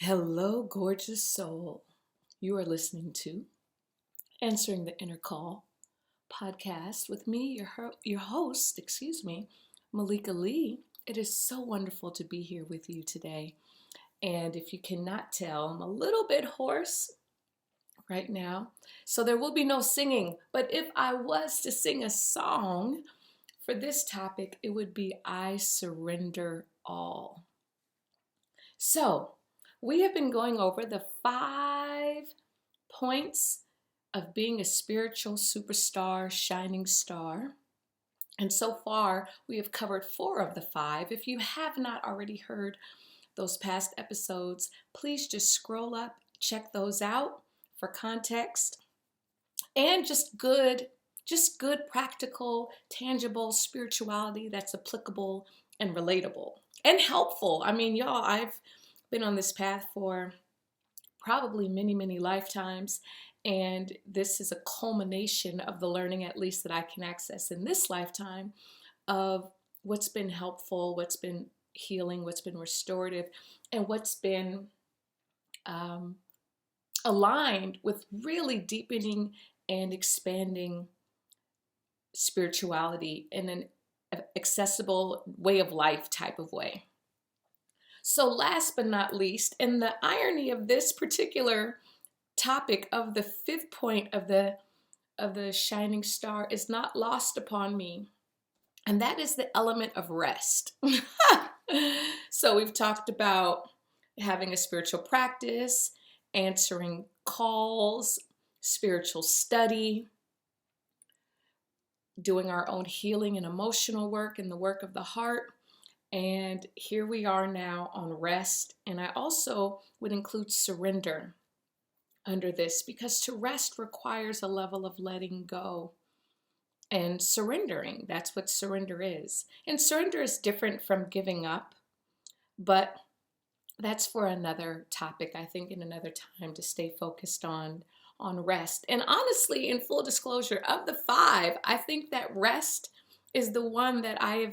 Hello, gorgeous soul. You are listening to Answering the Inner Call podcast with me, your host, Malika Lee. It is so wonderful to be here with you today. And if you cannot tell, I'm a little bit hoarse right now. So there will be no singing. But if I was to sing a song for this topic, it would be I Surrender All. So, we have been going over the 5 points of being a spiritual superstar, shining star. And so far, we have covered 4 of the 5. If you have not already heard those past episodes, please just scroll up, check those out for context and just good practical, tangible spirituality that's applicable and relatable and helpful. I mean, y'all, I've been on this path for probably many, many lifetimes. And this is a culmination of the learning, at least that I can access in this lifetime, of what's been helpful, what's been healing, what's been restorative, and what's been aligned with really deepening and expanding spirituality in an accessible way of life type of way. So last but not least, and the irony of this particular topic of the 5th point of the shining star is not lost upon me, and that is the element of rest. So we've talked about having a spiritual practice, answering calls, spiritual study, doing our own healing and emotional work and the work of the heart. And here we are now on rest. And I also would include surrender under this, because to rest requires a level of letting go and surrendering. That's what surrender is. And surrender is different from giving up, but that's for another topic, I think, in another time, to stay focused on rest. And honestly, in full disclosure, of the 5, I think that rest is the one that I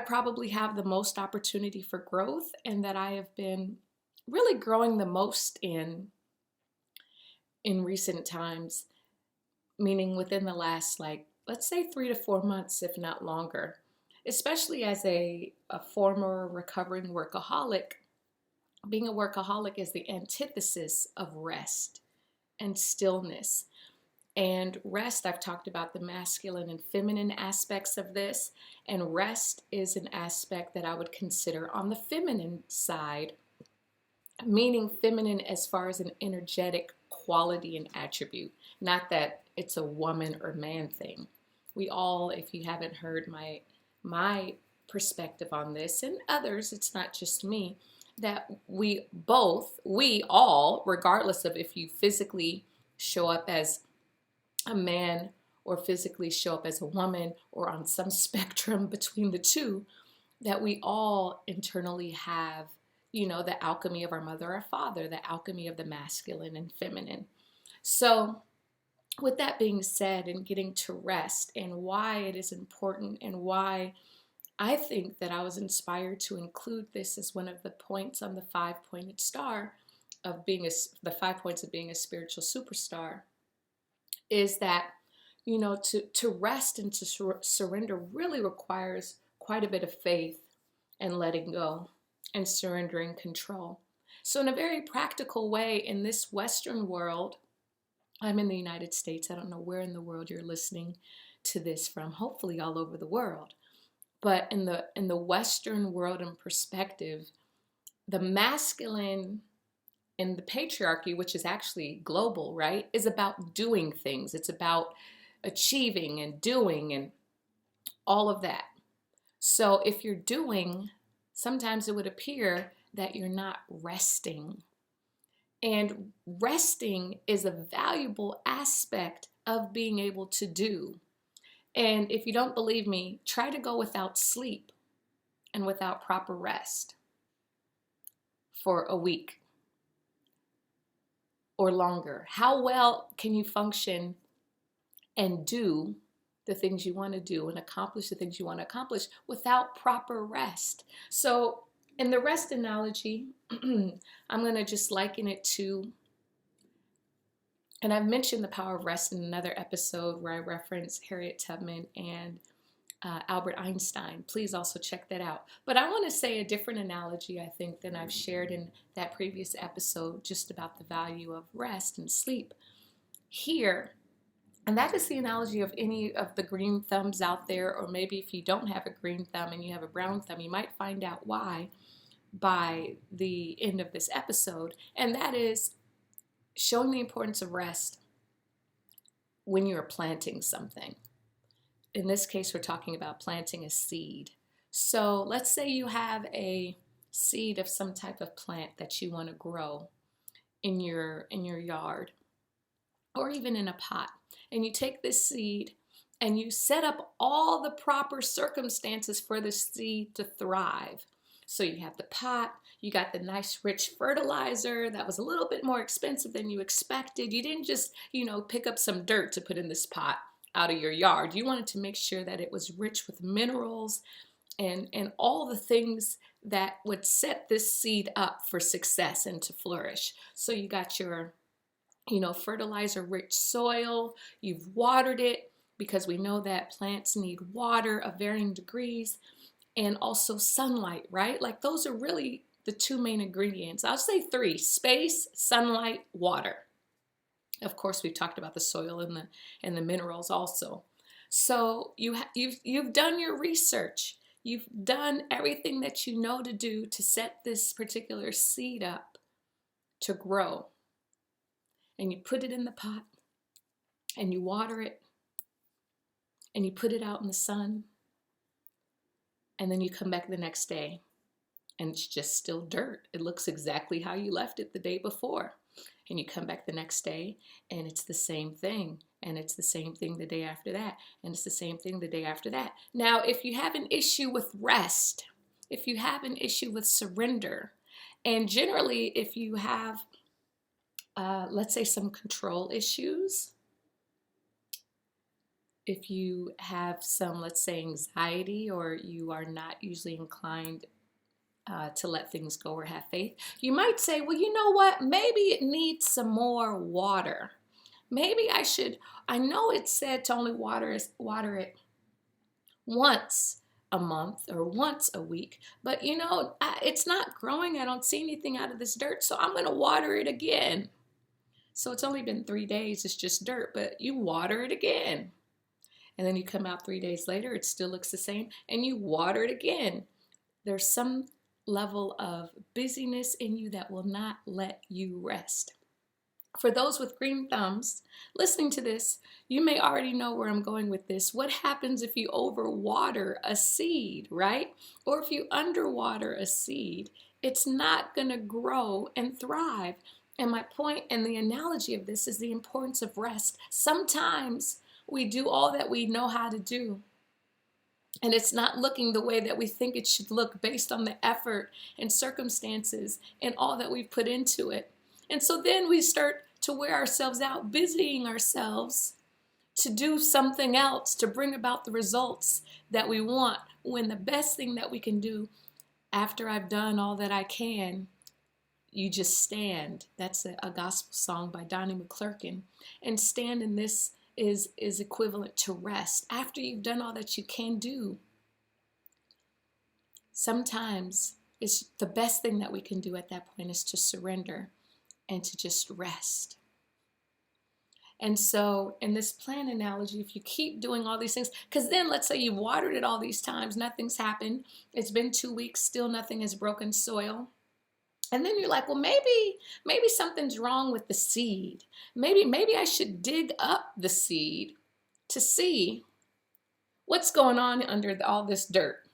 probably have the most opportunity for growth, and that I have been really growing the most in recent times, meaning within the last, like, let's say 3 to 4 months, if not longer. Especially as a former recovering workaholic, being a workaholic is the antithesis of rest and stillness. And rest, I've talked about the masculine and feminine aspects of this, and rest is an aspect that I would consider on the feminine side, meaning feminine as far as an energetic quality and attribute, not that it's a woman or man thing. We all, if you haven't heard my perspective on this, and others, it's not just me, that we all, regardless of if you physically show up as a man or physically show up as a woman or on some spectrum between the two, that we all internally have, the alchemy of our mother or father, the alchemy of the masculine and feminine. So with that being said, and getting to rest and why it is important, and why I think that I was inspired to include this as one of the points on the 5-pointed star of the 5 points of being a spiritual superstar, is that, to rest and to surrender really requires quite a bit of faith and letting go and surrendering control. So in a very practical way, in this Western world, I'm in the United States. I don't know where in the world you're listening to this from, hopefully all over the world. But in the Western world and perspective, the masculine and the patriarchy, which is actually global, right, is about doing things. It's about achieving and doing and all of that. So if you're doing, sometimes it would appear that you're not resting. And resting is a valuable aspect of being able to do. And if you don't believe me, try to go without sleep and without proper rest for a week or longer. How well can you function and do the things you want to do and accomplish the things you want to accomplish without proper rest? So And the rest analogy, I'm going to just liken it to, and I've mentioned the power of rest in another episode where I reference Harriet Tubman and Albert Einstein. Please also check that out. But I want to say a different analogy, I think, than I've shared in that previous episode, just about the value of rest and sleep here. And that is the analogy of any of the green thumbs out there, or maybe if you don't have a green thumb and you have a brown thumb, you might find out why by the end of this episode. And that is showing the importance of rest when you're planting something. In this case, we're talking about planting a seed. So let's say you have a seed of some type of plant that you want to grow in your yard, or even in a pot. And you take this seed and you set up all the proper circumstances for the seed to thrive. So you have the pot, you got the nice rich fertilizer that was a little bit more expensive than you expected. You didn't just, pick up some dirt to put in this pot out of your yard. You wanted to make sure that it was rich with minerals and all the things that would set this seed up for success and to flourish. So you got your, fertilizer rich soil, you've watered it, because we know that plants need water of varying degrees, and also sunlight, right? Like those are really the two main ingredients. I'll say three: space, sunlight, water. Of course, we've talked about the soil and the minerals also. So you've done your research. You've done everything that you know to do to set this particular seed up to grow. And you put it in the pot, and you water it, and you put it out in the sun, and then you come back the next day, and it's just still dirt. It looks exactly how you left it the day before. And you come back the next day, and it's the same thing. And it's the same thing the day after that. And it's the same thing the day after that. Now, if you have an issue with rest, if you have an issue with surrender, and generally if you have, let's say, some control issues, if you have some, let's say, anxiety, or you are not usually inclined to let things go or have faith, you might say, well, you know what? Maybe it needs some more water. Maybe I know it said to only water it once a month or once a week, but it's not growing. I don't see anything out of this dirt, so I'm going to water it again. So it's only been 3 days. It's just dirt, but you water it again. And then you come out 3 days later, it still looks the same, and you water it again. There's some level of busyness in you that will not let you rest. For those with green thumbs listening to this, you may already know where I'm going with this. What happens if you overwater a seed, right? Or if you underwater a seed, it's not going to grow and thrive. And my point and the analogy of this is the importance of rest. Sometimes we do all that we know how to do, and it's not looking the way that we think it should look based on the effort and circumstances and all that we've put into it. And so then we start to wear ourselves out, busying ourselves to do something else to bring about the results that we want, when the best thing that we can do after I've done all that I can, you just stand. That's a gospel song by Donnie McClurkin. And stand in this is equivalent to rest. After you've done all that you can do, sometimes it's the best thing that we can do at that point is to surrender and to just rest. And so in this plant analogy, if you keep doing all these things, because then let's say you've watered it all these times, nothing's happened, it's been 2 weeks, still nothing has broken soil. And then you're like, well, maybe something's wrong with the seed. Maybe I should dig up the seed to see what's going on under all this dirt.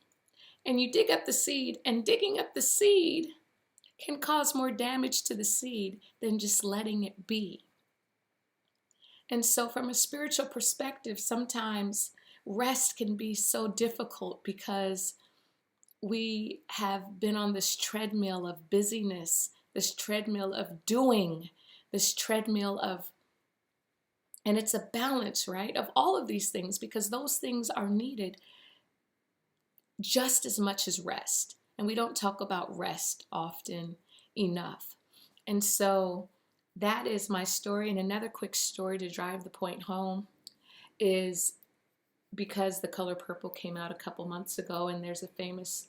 And you dig up the seed, and digging up the seed can cause more damage to the seed than just letting it be. And so from a spiritual perspective, sometimes rest can be so difficult because we have been on this treadmill of busyness, this treadmill of doing, this treadmill of, and it's a balance, right, of all of these things, because those things are needed just as much as rest. And we don't talk about rest often enough. And so that is my story. And another quick story to drive the point home is because The Color Purple came out a couple months ago, and there's a famous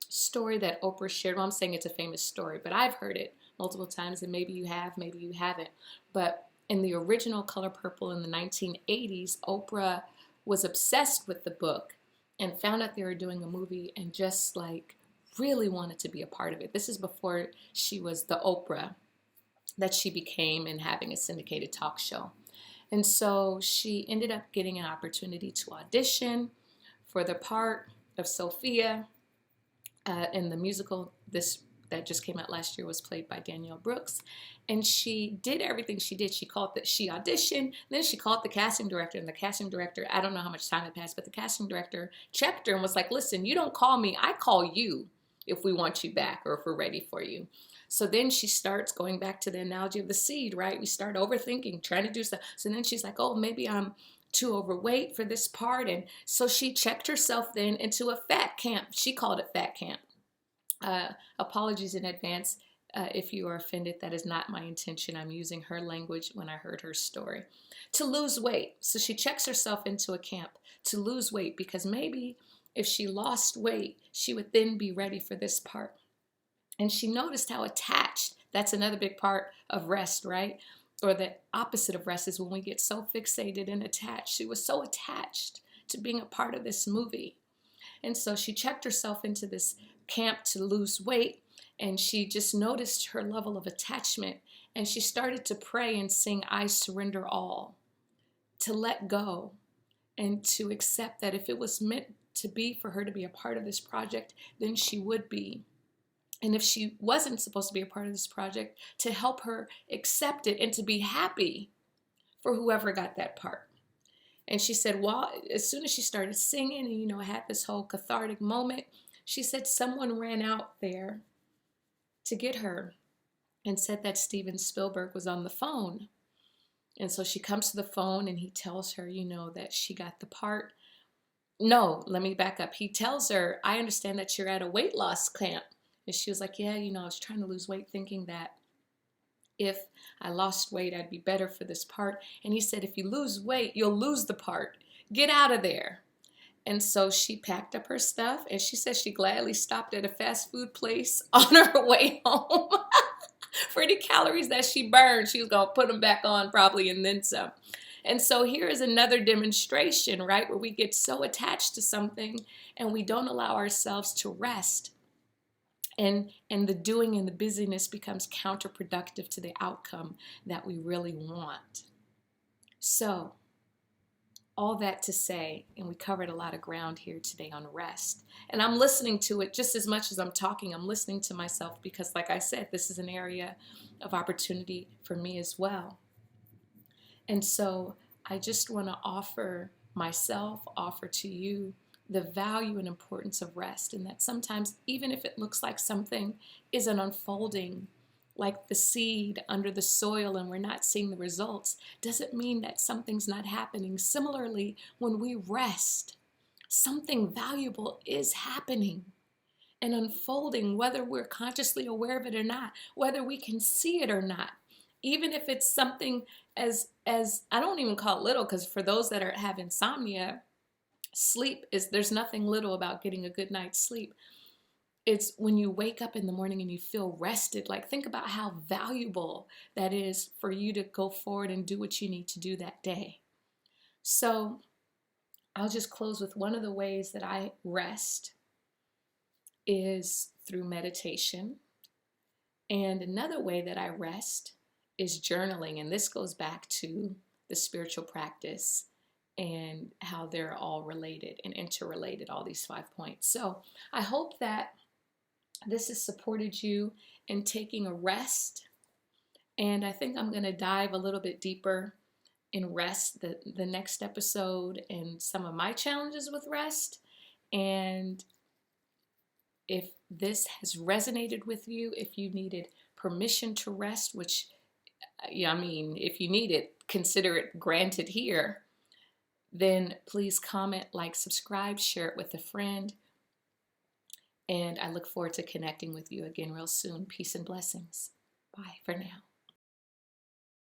story that Oprah shared. Well, I'm saying it's a famous story, but I've heard it multiple times, and maybe you have, maybe you haven't. But in the original Color Purple in the 1980s, Oprah was obsessed with the book and found out they were doing a movie and just like really wanted to be a part of it. This is before she was the Oprah that she became and having a syndicated talk show. And so she ended up getting an opportunity to audition for the part of Sophia in the musical. This that just came out last year was played by Danielle Brooks. And she did everything she did. She auditioned, then she called the casting director, and the casting director, I don't know how much time had passed, but the casting director checked her and was like, listen, you don't call me, I call you if we want you back or if we're ready for you. So then she starts going back to the analogy of the seed, right? We start overthinking, trying to do stuff. So then she's like, oh, maybe I'm too overweight for this part. And so she checked herself then into a fat camp. She called it fat camp. Apologies in advance if you are offended. That is not my intention. I'm using her language when I heard her story. To lose weight. So she checks herself into a camp to lose weight because maybe if she lost weight, she would then be ready for this part. And she noticed how attached, that's another big part of rest, right? Or the opposite of rest is when we get so fixated and attached. She was so attached to being a part of this movie. And so she checked herself into this camp to lose weight, and she just noticed her level of attachment, and she started to pray and sing, I surrender all, to let go and to accept that if it was meant to be for her to be a part of this project, then she would be. And if she wasn't supposed to be a part of this project, to help her accept it and to be happy for whoever got that part. And she said, well, as soon as she started singing and, had this whole cathartic moment, she said someone ran out there to get her and said that Steven Spielberg was on the phone. And so she comes to the phone and he tells her, that she got the part. No, let me back up. He tells her, I understand that you're at a weight loss camp. And she was like, yeah, I was trying to lose weight thinking that if I lost weight, I'd be better for this part. And he said, if you lose weight, you'll lose the part. Get out of there. And so she packed up her stuff, and she said she gladly stopped at a fast food place on her way home. For the calories that she burned, she was going to put them back on probably and then some. And so here is another demonstration, right, where we get so attached to something and we don't allow ourselves to rest. And the doing and the busyness becomes counterproductive to the outcome that we really want. So, all that to say, and we covered a lot of ground here today on rest. And I'm listening to it just as much as I'm talking. I'm listening to myself because, like I said, this is an area of opportunity for me as well. And so I just want to offer to you the value and importance of rest, and that sometimes, even if it looks like something isn't unfolding like the seed under the soil and we're not seeing the results, doesn't mean that something's not happening. Similarly, when we rest, something valuable is happening and unfolding, whether we're consciously aware of it or not, whether we can see it or not. Even if it's something as I don't even call it little, because for those that have insomnia, there's nothing little about getting a good night's sleep. It's when you wake up in the morning and you feel rested. Like, think about how valuable that is for you to go forward and do what you need to do that day. So I'll just close with one of the ways that I rest is through meditation. And another way that I rest is journaling. And this goes back to the spiritual practice and how they're all related and interrelated, all these 5 points. So I hope that this has supported you in taking a rest. And I think I'm going to dive a little bit deeper in rest the next episode and some of my challenges with rest. And if this has resonated with you, if you needed permission to rest, which, if you need it, consider it granted here, then please comment, like, subscribe, share it with a friend. And I look forward to connecting with you again real soon. Peace and blessings. Bye for now.